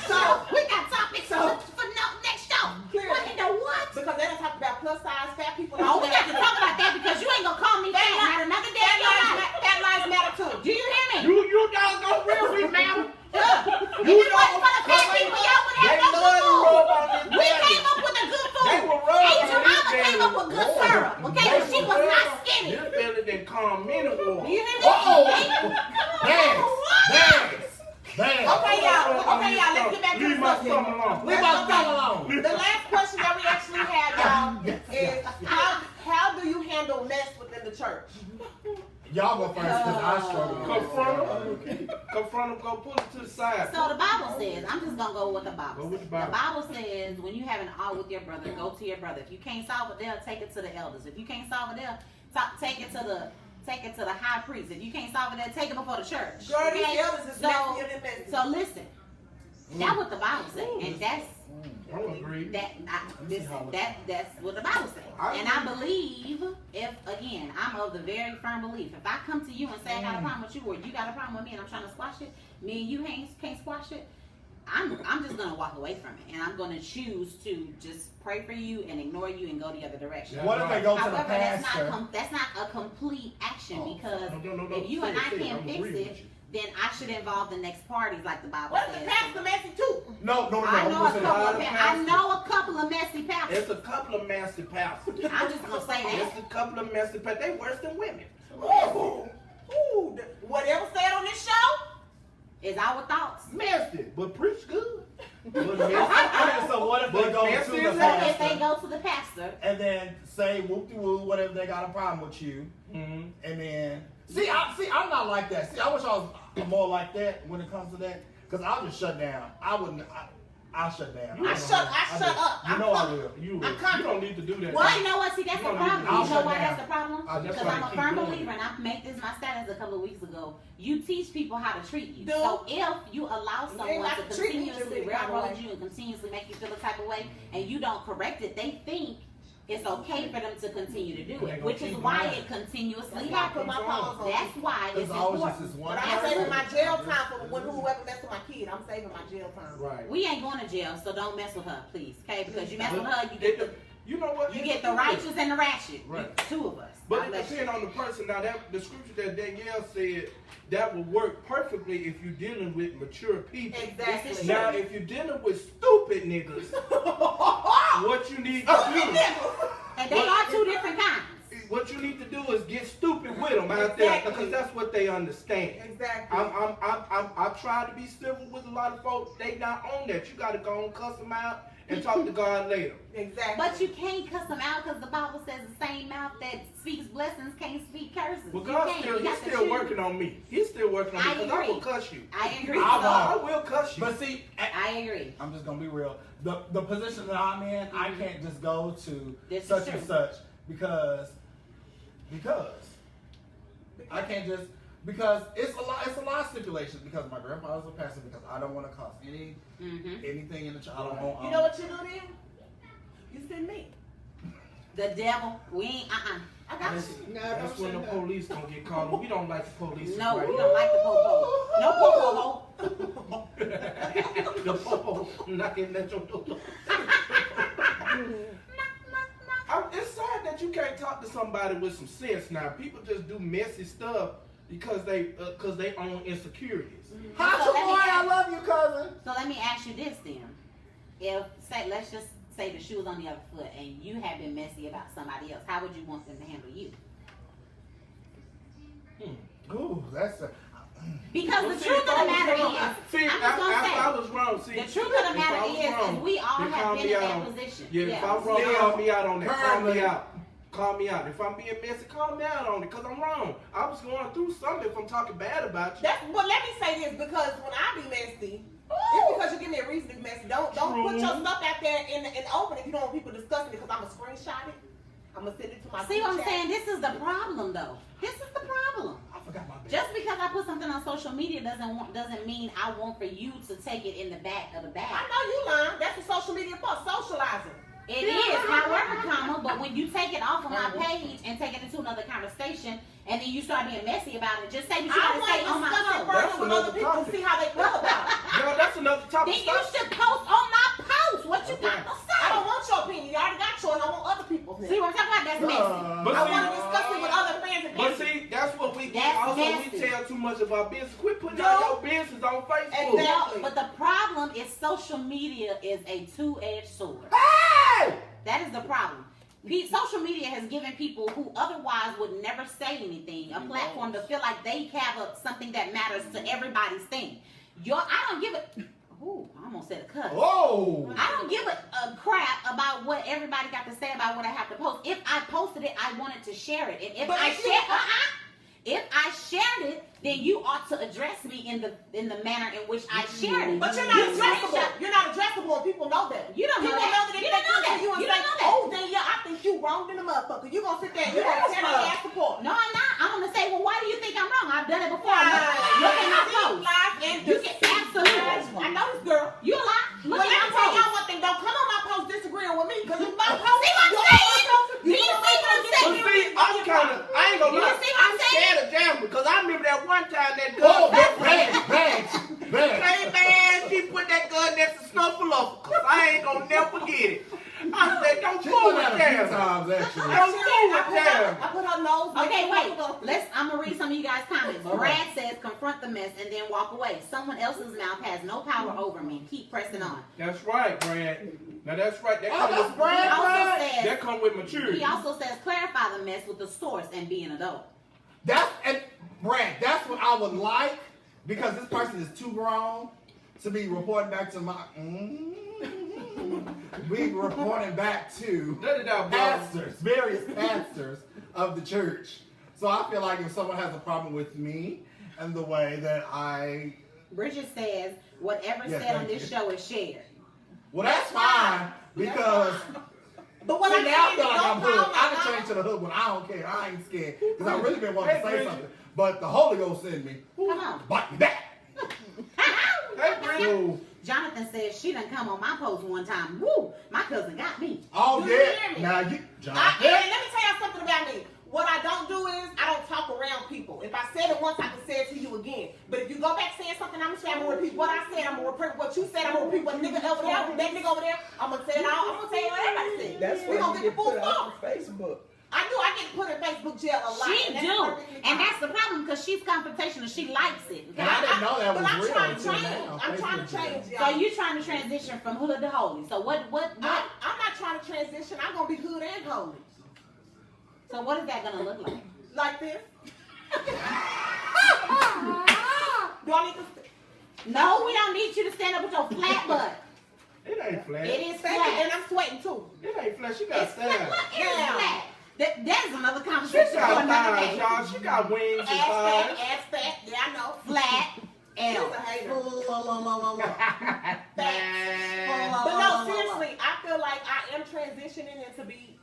topics for next show. What in the what? Because they don't talk about plus size fat people. Oh, we got to talk about that because you ain't gonna call me fat not another day in your life. Fat lives matter too. Do you hear me? You doggone real, we matter. If it wasn't for the fat people, y'all would have no good food. We came up with a good food. They were rubbing Angel on this Mama came up with good syrup. Okay, but she was not skinny. This belly done calm many Do war. you hear me? Dance. Okay, y'all, let's get back to the Leave my subject. stomach alone. Leave my stomach alone. The last question that we actually had, y'all, is how do you handle mess within the church? Y'all go first because I struggle. Confront them, go pull it to the side. So the Bible says, I'm just gonna go with the Bible. Go with the The Bible. Bible says when you have an ought with your brother, go to your brother. If you can't solve it there, take it to the elders. If you can't solve it there, take it to the high priest. If you can't solve it there, take it before the church. Girl, these Okay? elders is messier than messy. So listen, that's what the Bible says, and that's I don't agree. that's what the Bible says. And I believe, if again, I'm of the very firm belief, if I come to you and say I got a problem with you, or you got a problem with me, and I'm trying to squash it, me and you can't squash it, I'm just gonna walk away from it, and I'm gonna choose to just pray for you and ignore you and go the other direction. What if they go to the However, pastor? that's not a complete action because No, if you and I say it. can't I'm fix agreeing it, with you. then I should involve the next parties, like the Bible What if says. the pastor messy too? No. I know a Listen, couple of messy pastors. It's a couple of messy pastors. I'm just gonna say that. It's a couple of messy pastors. They worse than women. Ooh, whatever said on this show? Is our thoughts. Messy, but preach good. But messy. Okay, so what if they But go messy to the is So that- if they pastor go to the pastor, and then say whoop-de-woo, whatever they got a problem with you, Mhm. and then I'm not like that. See, I wish I was more like that when it comes to that, because I'll just shut down. I'll shut down. I shut up. You know I will. You I'm don't need to do that. well, you know what? See, that's the You don't problem. need to- I'll You know shut why down. that's the problem? I'll just Because I'm a keep firm doing believer, it. and I made this my status a couple of weeks ago. You teach people how to treat you. Dude. So if you allow They someone like to to treat you continuously the kind of railroad way. you and continuously make you feel a type of way, and you don't correct it, they think it's okay for them to continue to do But they it, gonna which is keep why doing it it. continuously That's why I put happens. my paws on That's people. why it's There's always just important. this one But I'm person. saving my jail time for when whoever messed with my kid. I'm saving my jail time. Right. We ain't going to jail, so don't mess with her, please. Okay? Because you mess with her, You know what? you get the righteous and the ratchet. Right. Two of us. But God it bless you. depends on the person. Now, the scripture that Danielle said, that will work perfectly if you're dealing with mature people. Exactly. This is Now, if you're dealing with stupid niggas, what you need to do, And they are two different kinds. what you need to do is get stupid with them out there, Exactly. because that's what they understand. Exactly. I try to be civil with a lot of folks. They not on that. You got to go and cuss them out and talk to God later. Exactly. But you can't cuss them out because the Bible says the same mouth that speaks blessings can't speak curses. But You God's can't. still, You he's got to still choose. working on me. He's still working on me I because I will agree. cuss you. I agree. I I will cuss you. But see, I agree. I'm just gonna be real. The position that I'm in, I can't just go to This is such true. and such because I can't just because it's a lot of stipulations because my grandfather's a pastor because I don't want to cause Mm-hmm. anything in the church. I don't want You know what you do then? You send me. The devil, we ain't, I got That's, you. No, that's don't when the say that. police gonna get called. We don't like the police. No, right? we don't like the popo. No popo. The popo knocking at your door. It's sad that you can't talk to somebody with some sense now. People just do messy stuff because they own insecurities. Hot So let me boy, I ask- love you, cousin. So let me ask you this then. Let's just say the shoe was on the other foot and you had been messy about somebody else, how would you want them to handle you? Ooh, that's a. Because Well, the see, truth if of I the was matter wrong- is, see, I'm just gonna after say, I was wrong. See, the truth of the if I matter was is wrong, we all then have call been me in out that on- position. Yeah, if I'm wrong, Still, call me out on it. Call me currently- out. Call me out. If I'm being messy, call me out on it because I'm wrong. I was going through something if I'm talking bad about you. That's well. Let me say this because when I be messy, it's because you give me a reason to be messy. Don't True. put your stuff out there in the open if you don't want people discussing it. Because I'm gonna screenshot it. I'm gonna send it to my. See what I'm group chat. saying? This is the problem though. This is the problem. I forgot my bag. Just because I put something on social media doesn't mean I want for you to take it in the back of the I bag. know you lying. That's what social media for. Socializing. It is, however, but when you take it off of my page and take it into another conversation, and then you start being messy about it, just say what you I gotta want say to on my discuss it post. That's further with another other people to topic. see how they feel about it. Girl, that's another topic. Then you should post on my post what you got to say. I don't want your opinion. You already got yours. I want other people's. See what I'm talking about? That's messy. But I see- want to discuss it with other fans and But see, that's what we That's also nasty. we tell too much of our business. Quit putting No. out your business on Facebook. Exactly. But the problem is social media is a two-edged sword. Hey! That is the problem. Social media has given people who otherwise would never say anything a platform to feel like they have something that matters to everybody's thing. I don't give it. Ooh, I almost said a cuss. Whoa! I don't give a crap about what everybody got to say about what I have to post. If I posted it, I wanted to share it, and if But I if you- if I shared it, then you ought to address me in the manner in which I shared it. But you're not addressable. You're not addressable, and people know that. You don't know People that. that if You they don't know come that. to you and You say, don't know that. "Oh, then yeah, I think you wrong than a motherfucker." You gonna sit there and you gonna tell their ass support. No, I'm not. I'm gonna say, well, why do you think I'm wrong? I've done it before. Right. Look at my See, post. lies and You can absolutely. I know this girl. You a lie. Look Well, let at me my tell post. y'all one thing. Don't come on my post disagreeing with me because it's my post. See what I'm saying? Do you see what I'm But saying? see, I'm kind of, I ain't gonna You lie, see what I'm I'm saying? scared of jam because I remember that one time that Oh, girl, bags. Hey man, she put that gun next to Snuffleupagus. I ain't gonna never forget it. I said, don't She fool done with that a few jam. times, actually. Don't fool with jam. I put her nose. Okay, next to wait. her. I'm gonna read some of you guys' comments. Brad says, confront the mess and then walk away. Someone else's mouth has no power over me. Keep pressing on. That's right, Brad. Now that's right. That Oh, come that's with, Brad. He also that says, come with maturity. he also says, clarify the mess with the source and be an adult. Brad, that's what I would like because this person is too grown to be reporting back to my. Be reporting back to Let it out, bro. pastors, various pastors of the church. So I feel like if someone has a problem with me and the way that I, Bridget says, whatever Yeah, said on thank this you. show is shared. well, that's fine because. But what See, I'm now I saying feel is like I'm don't hood. call I my can change to the hood when I don't care. I ain't scared because I really been wanting to say something. But the Holy Ghost sent me. Come on. Bite me back. Hey, Bridget. Jonathan says she done come on my post one time. Woo! My cousin got me. Oh You hear yeah. me? Now you, John. And let me tell y'all something about me. What I don't do is I don't talk around people. If I said it once, I can say it to you again. But if you go back saying something, I'm gonna say I'm gonna repeat what I said. I'm gonna repeat what you said. I'm gonna repeat what nigga over there, that nigga over there. I'm gonna say it all. I'm gonna say what everybody said. That's we why gonna you get get the full put stop. out on Facebook. I do. I get put in Facebook jail a lot. She and that's do. perfectly And fine. that's the problem because she's confrontational. She likes it. And I didn't know that But was I'm real trying to until change. now. I'm trying to Facebook change, did. So y'all. you trying to transition from hood to holy. So what? I'm not trying to transition. I'm gonna be hood and holy. So what is that gonna look like? Like this. Do I need to? No, we don't need you to stand up with your flat butt. It ain't flat. It is Thank you, and flat. I'm sweating too. It ain't flat. She got It's flat. style. Look, it is Yeah. flat. That is another She conversation for got another thighs, day. y'all. She got wings and thighs. Ass fat. Yeah, I know. Flat. She's L. a hater. But no, seriously, I feel like I am transitioning into be,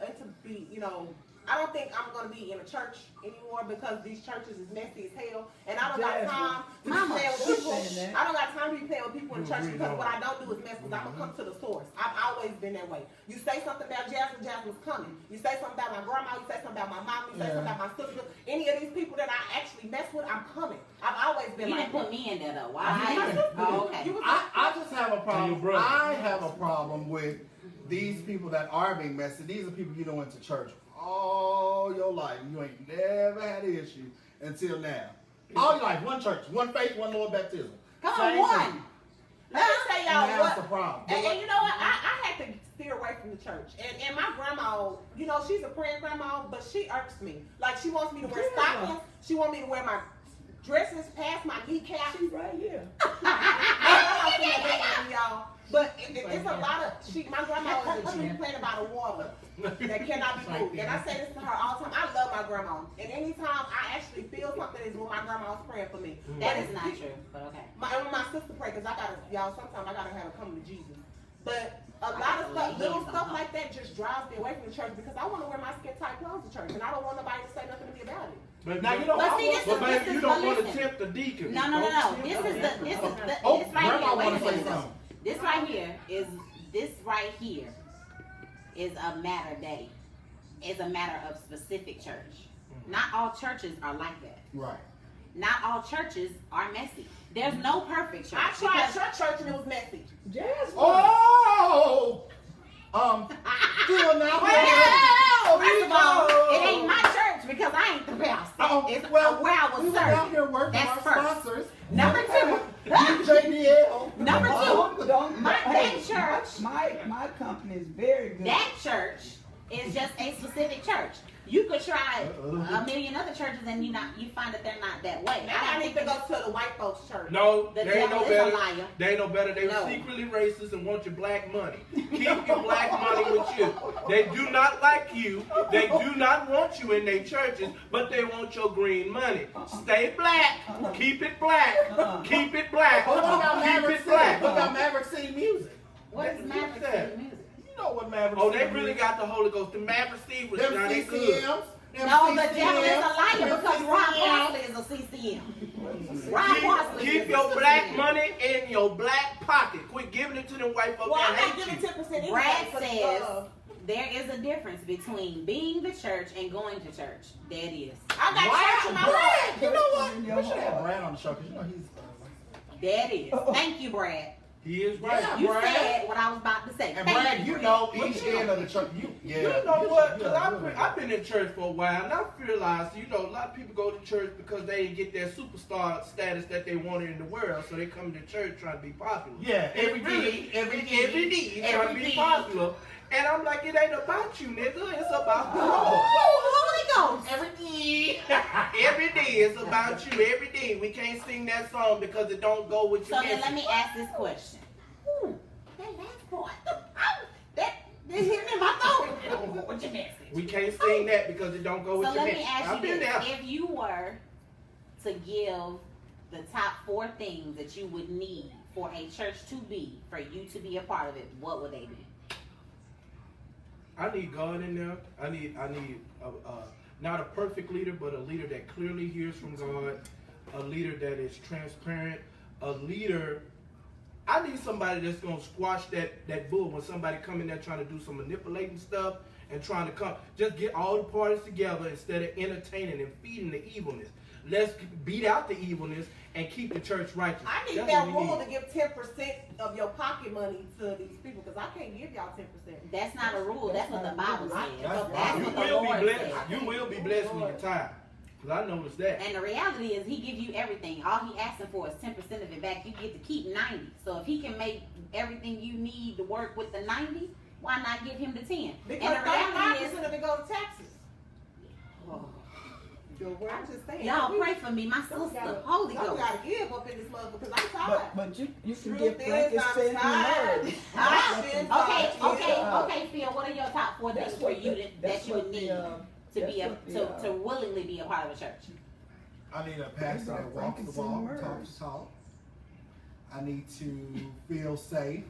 you know, I don't think I'm gonna be in a church anymore because these churches is messy as hell, and I don't got time to be playing with people. I don't got time to be playing with people in church because what I don't do is mess because I'm gonna come to the source. I've always been that way. You say something about Jasmine, Jasmine's coming. You say something about my grandma, you say something about my mom, you say something about my sister. Any of these people that I actually mess with, I'm coming. I've always been You like didn't put me in there though. Why? Oh, okay. I just have a problem. brother. I have a problem with these people that are being messy. These are people you done went to church all your life. You ain't never had an issue until now. All your life, one church, one faith, one Lord baptism. Come Same on, thing. one. Let me tell y'all And that's the problem. And you know what? I had to steer away from the church. And my grandma, you know, she's a praying grandma, but she irks me. Like, she wants me to wear stockings. She wants me to wear my dresses past my kneecap. She's right here. Y'all. But it's a lot of, my grandma is a tree planted by the water that cannot be moved. And I say this to her all the time. I love my grandma. And anytime I actually feel something is when my grandma's praying for me. That is not true, but okay. When my sister pray, because y'all, sometimes I gotta have her come to Jesus. But a lot of stuff, little stuff like that just drives me away from the church because I want to wear my skin tight clothes to church and I don't want nobody to say nothing to me about it. But Now you know. But see, this but baby, is you don't want to listen. tempt the deacon. No. This is the Oh, this right grandma here. Wait wanna a say minute. something. This right here is a matter that is a matter of specific church. Not all churches are like that. Right. Not all churches are messy. There's no perfect church. I tried church and it was messy. Jasmine. Oh. Still now. Well, first of all, it ain't my church because I ain't the pastor. It's where I was we were out serving. here working That's our first. sponsors. Number two. JDL. Number two. Don't, That church. My company is very good. That church is just a specific church. You could try a million other churches and you find that they're not that way. Maybe I need to go to the white folks church. No, The they ain't no devil is a better. liar. They ain't no better. They No. secretly racist and want your black money. Keep your black money with you. They do not like you. They do not want you in their churches, but they want your green money. Stay black. Keep it black. Keep it black. What about Keep Maverick it City? black. What about Maverick City music? What is Maverick City music? You know what Maverick Oh, City they really music? got the Holy Ghost. The Maverick Steve was Them not that good. CCMs. Them No, the CCMs, devil is a liar them because Ron CCMs. Parsley is a CCM. Ron Parsley Keep is your a black CCM. money in your black pocket. Quit giving it to them white folks Well, I'm that not hate giving you. 10% anyway. Brad but, says there is a difference between being the church and going to church. There it is. I got church in my Brad, life. you know what? In your We should have heart. Brad on the show because you know he's. There it is. Thank you, Brad. He is right. Yeah. You Brad. said what I was about to say. And Thank Brad, you Brad. know What each you end know? of the church. Yeah. You know what? Yeah, Because I've been in church for a while, and I realized, you know, a lot of people go to church because they didn't get their superstar status that they wanted in the world, so they come to church trying to be popular. Yeah, every day, trying to be popular. And I'm like, it ain't about you, nigga. It's about the Lord. Oh, Holy Ghost. Every day is about you. Every day. We can't sing that song because it don't go with So your then let message. me ask this question. Ooh, that last part. That hit me in my throat. What's your message? We can't sing that because it don't go with So your let me message. ask I've you been this. there. If you were to give the top 4 things that you would need for a church to be, for you to be a part of it, what would they be? I need God in there. I need not a perfect leader, but a leader that clearly hears from God, a leader that is transparent, a leader. I need somebody that's gonna squash that bull when somebody come in there trying to do some manipulating stuff and trying to come. Just get all the parties together instead of entertaining and feeding the evilness. Let's beat out the evilness and keep the church righteous. I need That's that what we rule need. to give 10% of your pocket money to these people because I can't give y'all 10%. That's not a rule. That's what the Bible says. That's That's You what the will be Lord blessed. says. You will be blessed when you tithe. Cause I noticed that. And the reality is he gives you everything. All he asking for is 10% of it back. You get to keep 90. So if he can make everything you need to work with the 90, why not give him the 10? Because And the reality 35% of it go to taxes. Oh. I'm just saying. Y'all pray for me, my sister, Holy Y'all Ghost. gotta give up in this mother because I'm tired. But you can Truth give is, frankincense I'm and tired. myrrh. Okay, Phil, what are your top 4 things for you that you would need to willingly be a part of a church? I need a pastor that walks the walk, talks the talk. I need to feel safe.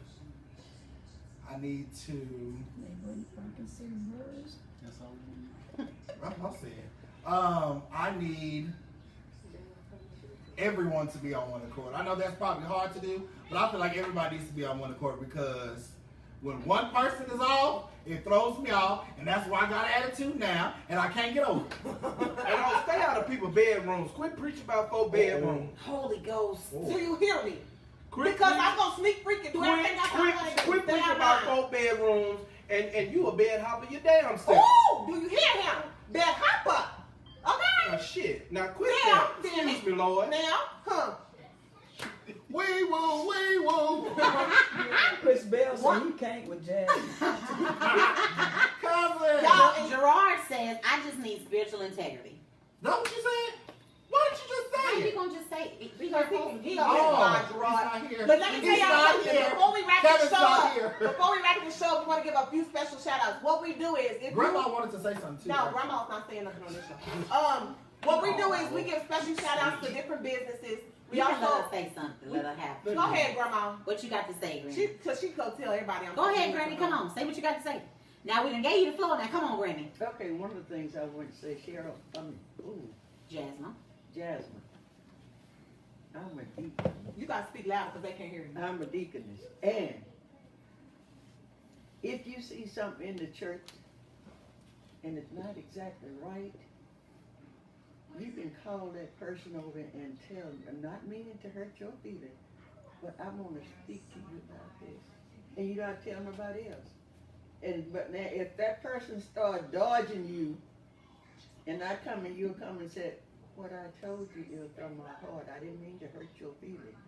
I need to. I'm saying. I need everyone to be on one accord. I know that's probably hard to do, but I feel like everybody needs to be on one accord because when one person is off, it throws me off, and that's why I got an attitude now, and I can't get over it. And don't stay out of people's bedrooms. Quit preaching about 4 bedrooms. Holy Ghost. Do you hear me? Quit Because I'm going to sneak freak and do everything I want to do. Quit Stay preaching out about mine. 4 bedrooms, and you a bed hopper your damn self. Ooh, do you hear him? Bed hopper. Okay. Now shit. Now quit Now, that. then. Excuse me, Lord. Now, Wee woo, wee woo. Chris Bell said he can't with jazz. Cousin. Y'all, Gerard says, I just need spiritual integrity. That what you said? Why did you just How say you it? gonna just say it? because he Oh, don't Gerard. he's not here. But let me tell He's y'all not something. here. Before we wrap Kevin's this show not up, here. before we wrap this show, we want to give a few special shout outs. What we do is, if Grandma you, wanted to say something too. no, right? Grandma's not saying nothing on this show. What we do is we give special shout outs to different businesses. We You can let also, her say something. Let her have it. go ahead, Grandma. What you got to say, Granny? Cause she go tell everybody. Go ahead, Granny. Come on. Say what you got to say. Now we done gave you the floor. Now come on, Granny. Okay, one of the things I want to say, Cheryl, Jasmine. Jasmine. I'm a deacon. You gotta speak louder because they can't hear you. I'm a deaconess. And if you see something in the church and it's not exactly right, you can call that person over and tell them, I'm not meaning to hurt your feelings, but I want to speak to you about this. And you gotta tell nobody else. But now if that person start dodging you, and I come and you'll come and say, what I told you is from my heart. I didn't mean to hurt your feelings.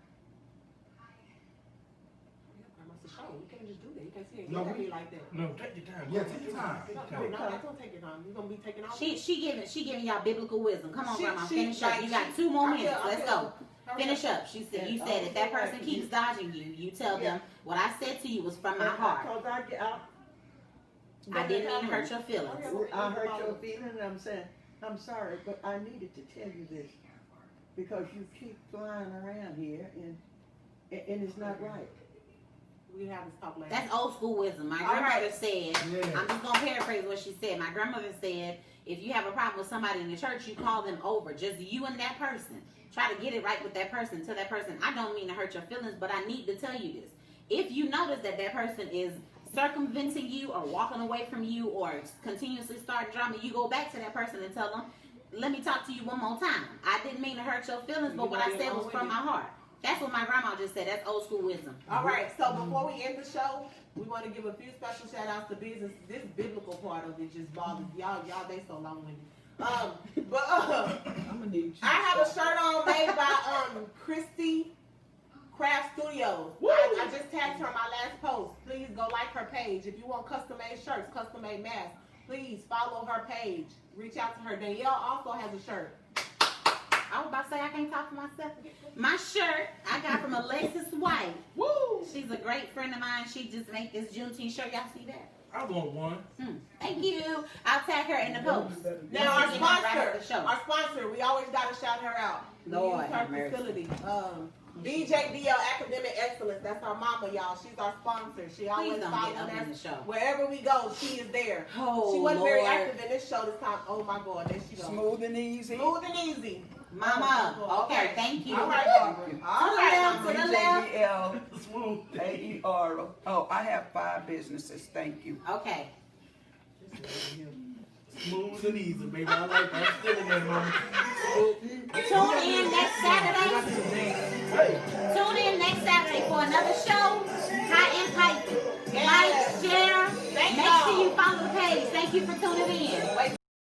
Grandma's a show. You can't just do that. You can't see it. No, You can't we- be like that. No, take your time. Yeah, take your time. No, don't take your time. You're gonna be taking off. She giving y'all biblical wisdom. Come on, She- Grandma. she- Finish up. like, You got she- 2 more I minutes. feel- Let's go. Hurry Finish up. She said. You said if that person keeps dodging you, you tell them what I said to you was from my heart. I didn't mean to hurt your feelings. I hurt your feelings, and I'm saying, I'm sorry, but I needed to tell you this because you keep flying around here and it's not right. We have this talk later. That's old school wisdom. My All right. grandmother said, Yeah. I'm just going to paraphrase what she said. My grandmother said, if you have a problem with somebody in the church, you call them over. Just you and that person. Try to get it right with that person. Tell that person, I don't mean to hurt your feelings, but I need to tell you this. If you notice that that person is circumventing you or walking away from you or continuously starting drama, you go back to that person and tell them, let me talk to you one more time. I didn't mean to hurt your feelings, but what I said was from my heart. That's what my grandma just said. That's old school wisdom. All right, so before we end the show, we want to give a few special shout outs to business. This biblical part of it just bothers y'all. They so long winded. I'm gonna need you. I have a shirt on made by Christy Craft Studios. I just tagged her on my last post. Please go like her page. If you want custom made shirts, custom made masks, please follow her page. Reach out to her. Danielle also has a shirt. I was about to say I can't talk for myself. My shirt I got from Alexis White. Woo! She's a great friend of mine. She just made this Juneteenth shirt. Y'all see that? I want one. Thank you. I'll tag her in the post. Now our Get her right sponsor, off the show. we always gotta shout her out. We Lord use her have mercy. facility. BJDL Academic Excellence. That's our mama, y'all. She's our sponsor. She always Please don't follows get up in the us. show. Wherever we go, she is there. Oh, She wasn't very Lord. active in this show this time. Oh my God, there she goes. Smooth and easy. Smooth and easy. Mama. Oh, Okay, thank you. All right, Barbara. All right. To the left. BJDL-AER. Oh, I have 5 businesses. Thank you. Okay. Smooth and easy, baby. I like that. I'm still in that moment. Tune in next Saturday. Tune in next Saturday for another show. Hot and piping. Like, share. Thank Make y'all. sure you follow the page. Thank you for tuning in. Wait